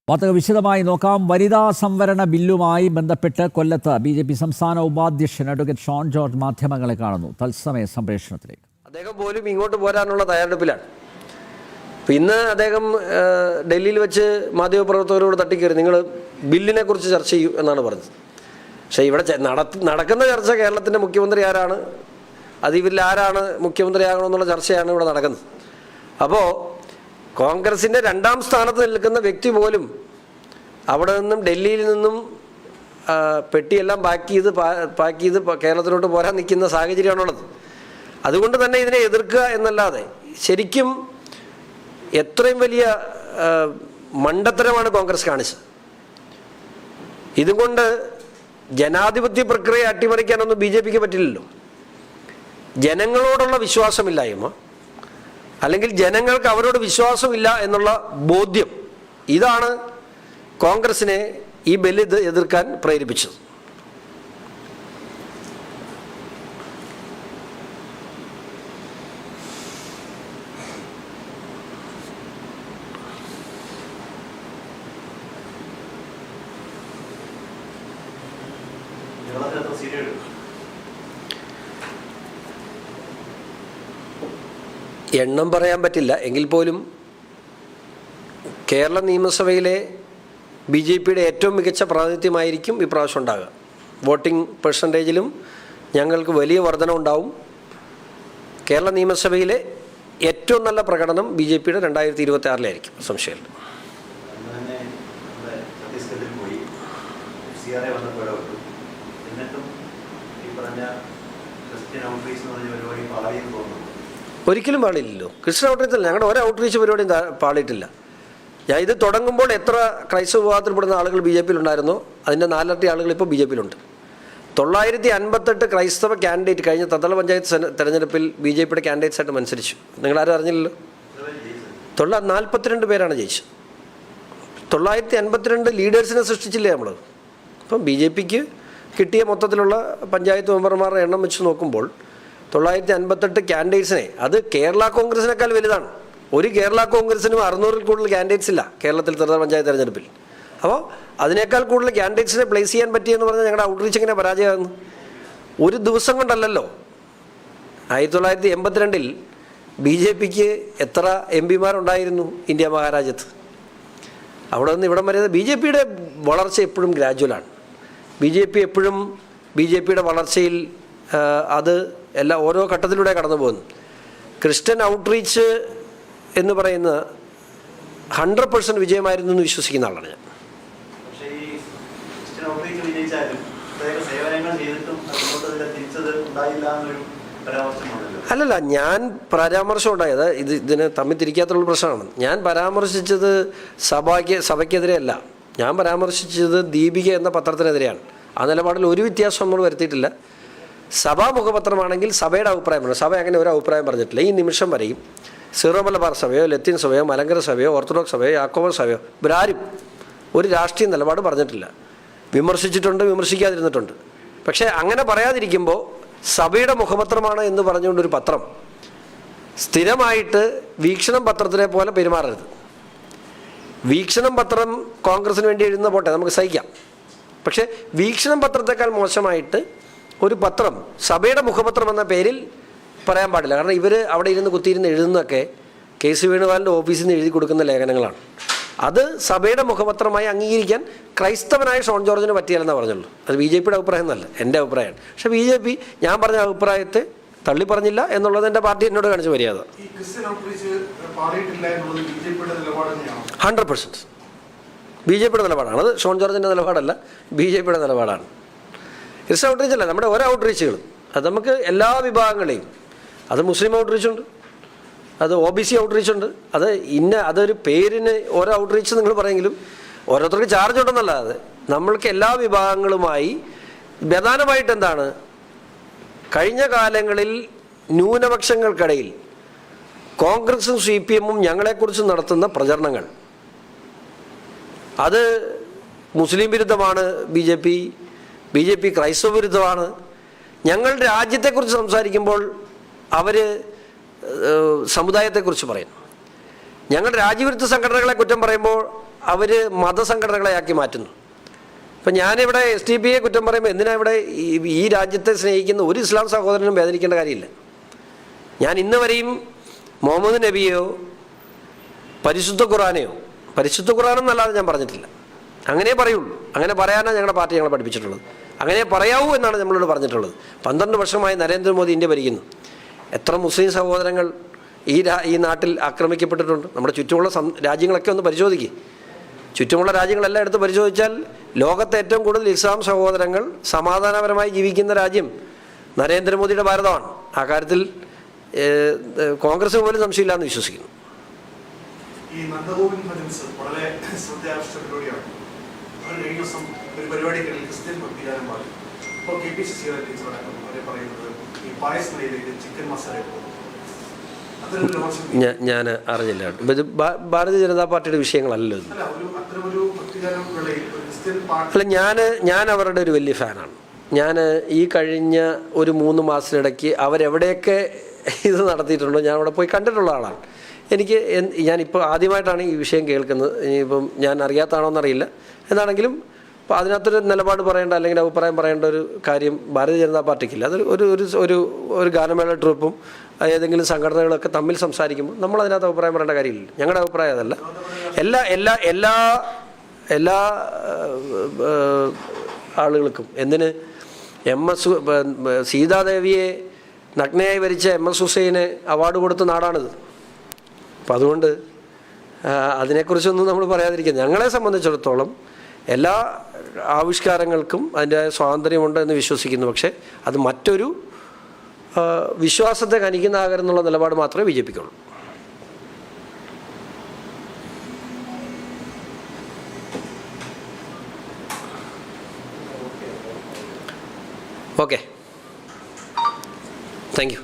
വാർത്തകൾ വിശദമായി നോക്കാം. വനിതാ സംവരണ ബില്ലുമായി ബന്ധപ്പെട്ട് കൊല്ലത്ത് BJP സംസ്ഥാന ഉപാധ്യക്ഷൻ അഡ്വക്കേറ്റ് ഷോൺ ജോർജ് മാധ്യമങ്ങളെ കാണുന്നു. തത്സമയ സംപ്രേഷണത്തിലേക്ക്. അദ്ദേഹം പോലും ഇങ്ങോട്ട് പോരാനുള്ള തയ്യാറെടുപ്പിലാണ്. ഇന്ന് അദ്ദേഹം ഡൽഹിയിൽ വെച്ച് മാധ്യമപ്രവർത്തകരോട് തട്ടിക്കയറി നിങ്ങൾ ബില്ലിനെ കുറിച്ച് ചർച്ച ചെയ്യൂ എന്നാണ് പറഞ്ഞത്. പക്ഷേ ഇവിടെ നടക്കുന്ന ചർച്ച കേരളത്തിൻ്റെ മുഖ്യമന്ത്രി ആരാണ്, അത് ഇവരിൽ ആരാണ് മുഖ്യമന്ത്രിയാകണമെന്നുള്ള ചർച്ചയാണ് ഇവിടെ നടക്കുന്നത്. അപ്പോൾ കോൺഗ്രസിൻ്റെ രണ്ടാം സ്ഥാനത്ത് നിൽക്കുന്ന വ്യക്തി പോലും അവിടെ നിന്നും ഡൽഹിയിൽ നിന്നും പെട്ടിയെല്ലാം പാക്ക് ചെയ്ത് കേരളത്തിലോട്ട് പോരാൻ നിൽക്കുന്ന സാഹചര്യമാണുള്ളത്. അതുകൊണ്ട് തന്നെ ഇതിനെ എതിർക്കുക എന്നല്ലാതെ ശരിക്കും എത്രയും വലിയ മണ്ടത്തരമാണ് കോൺഗ്രസ് കാണിച്ചത്. ഇതുകൊണ്ട് ജനാധിപത്യ പ്രക്രിയ അട്ടിമറിക്കാനൊന്നും BJPക്ക് പറ്റില്ലല്ലോ. ജനങ്ങളോടുള്ള വിശ്വാസമില്ലായ്മ, അല്ലെങ്കിൽ ജനങ്ങൾക്ക് അവരോട് വിശ്വാസമില്ല എന്നുള്ള ബോധ്യം, ഇതാണ് കോൺഗ്രസിനെ ഈ ബില്ല് എതിർക്കാൻ പ്രേരിപ്പിച്ചത്. എണ്ണം പറയാൻ പറ്റില്ല എങ്കിൽ പോലും കേരള നിയമസഭയിലെ BJPയുടെ ഏറ്റവും മികച്ച പ്രാതിനിധ്യമായിരിക്കും ഇപ്രാവശ്യം ഉണ്ടാകുക. വോട്ടിംഗ് പെർസെൻറ്റേജിലും ഞങ്ങൾക്ക് വലിയ വർധന ഉണ്ടാവും. കേരള നിയമസഭയിലെ ഏറ്റവും നല്ല പ്രകടനം BJPയുടെ 2026 സംശയമില്ല. ഒരിക്കലും പാടില്ലല്ലോ. ക്രിസ്ത്യൻ ഔട്ട്റീച്ച് ഞങ്ങളുടെ ഒരു ഔട്ട്റീച്ച് പരിപാടിയും പാടിയിട്ടില്ല. ഞാൻ ഇത് തുടങ്ങുമ്പോൾ എത്ര ക്രൈസ്തവ വിഭാഗത്തിൽപ്പെടുന്ന ആളുകൾ BJPയിലുണ്ടായിരുന്നോ അതിൻ്റെ 4 ഇരട്ടി ആളുകൾ ഇപ്പോൾ BJPയിലുണ്ട്. 958 ക്രൈസ്തവ കാൻഡിഡേറ്റ് കഴിഞ്ഞ തദ്ദേശ പഞ്ചായത്ത് തെരഞ്ഞെടുപ്പിൽ BJPയുടെ കാൻഡിഡേറ്റ്സായിട്ട് മത്സരിച്ചു. നിങ്ങളാരും അറിഞ്ഞില്ലല്ലോ. 942 പേരാണ് ജയിച്ചത്. 952 ലീഡേഴ്സിനെ സൃഷ്ടിച്ചില്ലേ നമ്മൾ. അപ്പം BJPക്ക് കിട്ടിയ മൊത്തത്തിലുള്ള പഞ്ചായത്ത് മെമ്പർമാരുടെ എണ്ണം വെച്ച് നോക്കുമ്പോൾ 958 കാൻഡിഡേറ്റ്സിനെ, അത് കേരള കോൺഗ്രസിനേക്കാൾ വലുതാണ്. ഒരു കേരള കോൺഗ്രസിനും 600-ൽ കൂടുതൽ കാൻഡിഡേറ്റ്സ് ഇല്ല കേരളത്തിൽ ത്രിതല പഞ്ചായത്ത് തെരഞ്ഞെടുപ്പിൽ. അപ്പോൾ അതിനേക്കാൾ കൂടുതൽ കാൻഡിഡേറ്റ്സിനെ പ്ലേസ് ചെയ്യാൻ പറ്റിയെന്ന് പറഞ്ഞാൽ ഞങ്ങളുടെ ഔട്ട്റീച്ച് എങ്ങനെ പരാജയമാകുന്നു? ഒരു ദിവസം കൊണ്ടല്ലല്ലോ. 1982-ൽ BJPക്ക് എത്ര MPമാരുണ്ടായിരുന്നു ഇന്ത്യ മഹാരാജ്യത്ത്? അവിടെ നിന്ന് ഇവിടം വരെ BJPയുടെ വളർച്ച എപ്പോഴും ഗ്രാജുവലാണ്. BJPയുടെ വളർച്ചയിൽ അത് ഓരോ ഘട്ടത്തിലൂടെ കടന്നു പോകുന്നു. ക്രിസ്ത്യൻ ഔട്ട്റീച്ച് എന്ന് പറയുന്ന 100% വിജയമായിരുന്നു എന്ന് വിശ്വസിക്കുന്ന ആളാണ് ഞാൻ. അല്ലല്ല, ഞാൻ പരാമർശം ഉണ്ടായത് ഇതിന് തമ്മിൽ തിരിക്കാത്തുള്ള പ്രശ്നമാണ്. ഞാൻ പരാമർശിച്ചത് സഭയ്ക്കെതിരെയല്ല. ഞാൻ പരാമർശിച്ചത് ദീപിക എന്ന പത്രത്തിനെതിരെയാണ്. ആ നിലപാടിൽ ഒരു വ്യത്യാസം നമ്മൾ വരുത്തിയിട്ടില്ല. സഭാ മുഖപത്രമാണെങ്കിൽ സഭയുടെ അഭിപ്രായമാണ്. സഭ അങ്ങനെ ഒരു അഭിപ്രായം പറഞ്ഞിട്ടില്ല. ഈ നിമിഷം വരെയും സീറോ മലബാർ സഭയോ ലത്തീൻ സഭയോ മലങ്കര സഭയോ ഓർത്തഡോക്സ് സഭയോ യാക്കോബ സഭയോ ഇവരാരും ഒരു രാഷ്ട്രീയ നിലപാട് പറഞ്ഞിട്ടില്ല. വിമർശിച്ചിട്ടുണ്ട്, വിമർശിക്കാതിരുന്നിട്ടുണ്ട്. പക്ഷേ അങ്ങനെ പറയാതിരിക്കുമ്പോൾ സഭയുടെ മുഖപത്രമാണ് എന്ന് പറഞ്ഞുകൊണ്ടൊരു പത്രം സ്ഥിരമായിട്ട് വീക്ഷണം പത്രത്തിനെ പോലെ പെരുമാറരുത്. വീക്ഷണം പത്രം കോൺഗ്രസിന് വേണ്ടി എഴുതുന്ന പോട്ടെ, നമുക്ക് സഹിക്കാം. പക്ഷേ വീക്ഷണം പത്രത്തെക്കാൾ മോശമായിട്ട് ഒരു പത്രം സഭയുടെ മുഖപത്രം എന്ന പേരിൽ പറയാൻ പാടില്ല. കാരണം ഇവർ അവിടെ ഇരുന്ന് കുത്തിയിരുന്ന് എഴുതുന്നതൊക്കെ KC വേണുഗോപാലിൻ്റെ ഓഫീസിൽ നിന്ന് എഴുതി കൊടുക്കുന്ന ലേഖനങ്ങളാണ്. അത് സഭയുടെ മുഖപത്രമായി അംഗീകരിക്കാൻ ക്രൈസ്തവനായ ഷോൺ ജോർജിന് പറ്റിയാലെന്നാണ് പറഞ്ഞുള്ളൂ. അത് BJPയുടെ അഭിപ്രായം എന്നല്ല, എൻ്റെ അഭിപ്രായമാണ്. പക്ഷേ BJP ഞാൻ പറഞ്ഞ അഭിപ്രായത്തെ തള്ളി പറഞ്ഞില്ല എന്നുള്ളത് എൻ്റെ പാർട്ടി എന്നോട് കാണിച്ച മര്യാദ. 100% BJPയുടെ നിലപാടാണ്. അത് ഷോൺ ജോർജിൻ്റെ നിലപാടല്ല, BJPയുടെ നിലപാടാണ്. ക്രിസ്ത്യൻ ഔട്ട്റീച്ച് അല്ല, നമ്മുടെ ഓരോ ഔട്ട്റീച്ചുകളും അത് നമുക്ക് എല്ലാ വിഭാഗങ്ങളെയും, അത് മുസ്ലിം ഔട്ട്റീച്ചുണ്ട്, അത് OBC ഔട്ട്റീച്ചുണ്ട്, അതൊരു പേരിന് ഓരോ ഔട്ട്റീച്ച് നിങ്ങൾ പറയെങ്കിലും ഓരോരുത്തർക്ക് ചാർജ് ഉണ്ടെന്നല്ലാതെ നമ്മൾക്ക് എല്ലാ വിഭാഗങ്ങളുമായി പ്രധാനമായിട്ട് എന്താണ് കഴിഞ്ഞ കാലങ്ങളിൽ ന്യൂനപക്ഷങ്ങൾക്കിടയിൽ കോൺഗ്രസും CPM-ഉം ഞങ്ങളെക്കുറിച്ച് നടത്തുന്ന പ്രചരണങ്ങൾ, അത് മുസ്ലിം വിരുദ്ധമാണ്. BJP ക്രൈസ്തവ വിരുദ്ധമാണ്. ഞങ്ങളുടെ രാജ്യത്തെക്കുറിച്ച് സംസാരിക്കുമ്പോൾ അവർ സമുദായത്തെക്കുറിച്ച് പറയുന്നു. ഞങ്ങളുടെ രാജ്യവിരുദ്ധ സംഘടനകളെ കുറ്റം പറയുമ്പോൾ അവർ മതസംഘടനകളെ ആക്കി മാറ്റുന്നു. ഇപ്പം ഞാനിവിടെ SDPയെ കുറ്റം പറയുമ്പോൾ എന്തിനാ ഇവിടെ ഈ രാജ്യത്തെ സ്നേഹിക്കുന്ന ഒരു ഇസ്ലാം സഹോദരനും വേദനിക്കേണ്ട കാര്യമില്ല. ഞാൻ ഇന്ന് വരെയും മുഹമ്മദ് നബിയോ പരിശുദ്ധ ഖുറാനെന്നല്ലാതെ ഞാൻ പറഞ്ഞിട്ടില്ല. അങ്ങനെ പറയുള്ളൂ. അങ്ങനെ പറയാനാണ് ഞങ്ങളുടെ പാർട്ടി ഞങ്ങളെ പഠിപ്പിച്ചിട്ടുള്ളത്. അങ്ങനെ പറയാവൂ എന്നാണ് നമ്മളോട് പറഞ്ഞിട്ടുള്ളത്. 12 വർഷമായി നരേന്ദ്രമോദി ഇന്ത്യ ഭരിക്കുന്നു. എത്ര മുസ്ലിം സഹോദരങ്ങൾ ഈ നാട്ടിൽ ആക്രമിക്കപ്പെട്ടിട്ടുണ്ട്. നമ്മുടെ ചുറ്റുമുള്ള രാജ്യങ്ങളൊക്കെ ഒന്ന് പരിശോധിക്കുക. ചുറ്റുമുള്ള രാജ്യങ്ങളെല്ലാം എടുത്ത് പരിശോധിച്ചാൽ ലോകത്തെ ഏറ്റവും കൂടുതൽ ഇസ്ലാം സഹോദരങ്ങൾ സമാധാനപരമായി ജീവിക്കുന്ന രാജ്യം നരേന്ദ്രമോദിയുടെ ഭാരതമാണ്. ആ കാര്യത്തിൽ കോൺഗ്രസ് പോലും സംശയമില്ലാന്ന് വിശ്വസിക്കുന്നു. ഈ നന്ദഗോവിന്ദ് ഭജൻസ് വളരെ ശ്രദ്ധയാവശ്യ പരിപാടിയാണ്. അത് കഴിഞ്ഞ ദിവസം ഒരു പരിപാടിക്കിടയിൽ ക്രിസ്ത്യൻ ഭക്തിഗാനം പാടി. ഇപ്പോൾ KPCC ടീച്ചറടക്കം അവരെ പറയുന്നത് ഈ പായസ് നിലയിലേക്ക് ചിക്കൻ മസാല ഞാൻ അറിഞ്ഞില്ല. ഇത് ഭാരതീയ ജനതാ പാർട്ടിയുടെ വിഷയങ്ങളല്ലല്ലോ ഇത്. അല്ല, ഞാൻ അവരുടെ ഒരു വലിയ ഫാനാണ്. ഞാൻ ഈ കഴിഞ്ഞ ഒരു 3 മാസത്തിനിടയ്ക്ക് അവരെവിടെയൊക്കെ ഇത് നടത്തിയിട്ടുണ്ടോ ഞാൻ അവിടെ പോയി കണ്ടിട്ടുള്ള ആളാണ്. ഞാനിപ്പോൾ ആദ്യമായിട്ടാണ് ഈ വിഷയം കേൾക്കുന്നത്. ഇനിയിപ്പം ഞാൻ അറിയാത്തതാണോ എന്നറിയില്ല. എന്താണെങ്കിലും അപ്പോൾ അതിനകത്തൊരു നിലപാട് പറയേണ്ട അല്ലെങ്കിൽ അഭിപ്രായം പറയേണ്ട ഒരു കാര്യം ഭാരതീയ ജനതാ പാർട്ടിക്കില്ല. അതൊരു ഒരു ഗാനമേള ട്രൂപ്പും ഏതെങ്കിലും സംഘടനകളൊക്കെ തമ്മിൽ സംസാരിക്കുമ്പോൾ നമ്മൾ അതിനകത്ത് അഭിപ്രായം പറയേണ്ട കാര്യമില്ല. ഞങ്ങളുടെ അഭിപ്രായം അതല്ല. എല്ലാ ആളുകൾക്കും എന്തിന് സീതാദേവിയെ നഗ്നയായി വരിച്ച MS ഹുസൈന് അവാർഡ് കൊടുത്ത നാടാണിത്. അപ്പം അതുകൊണ്ട് അതിനെക്കുറിച്ചൊന്നും നമ്മൾ പറയാതിരിക്കുന്നത്. ഞങ്ങളെ സംബന്ധിച്ചിടത്തോളം എല്ലാ ആവിഷ്കാരങ്ങൾക്കും അതിൻ്റെതായ സ്വാതന്ത്ര്യമുണ്ട് എന്ന് വിശ്വസിക്കുന്നു. പക്ഷേ അത് മറ്റൊരു വിശ്വാസത്തെ കനിക്കുന്നതാകരുന്നുള്ള നിലപാട് മാത്രമേ BJPക്കുള്ളൂ. Okay, thank you.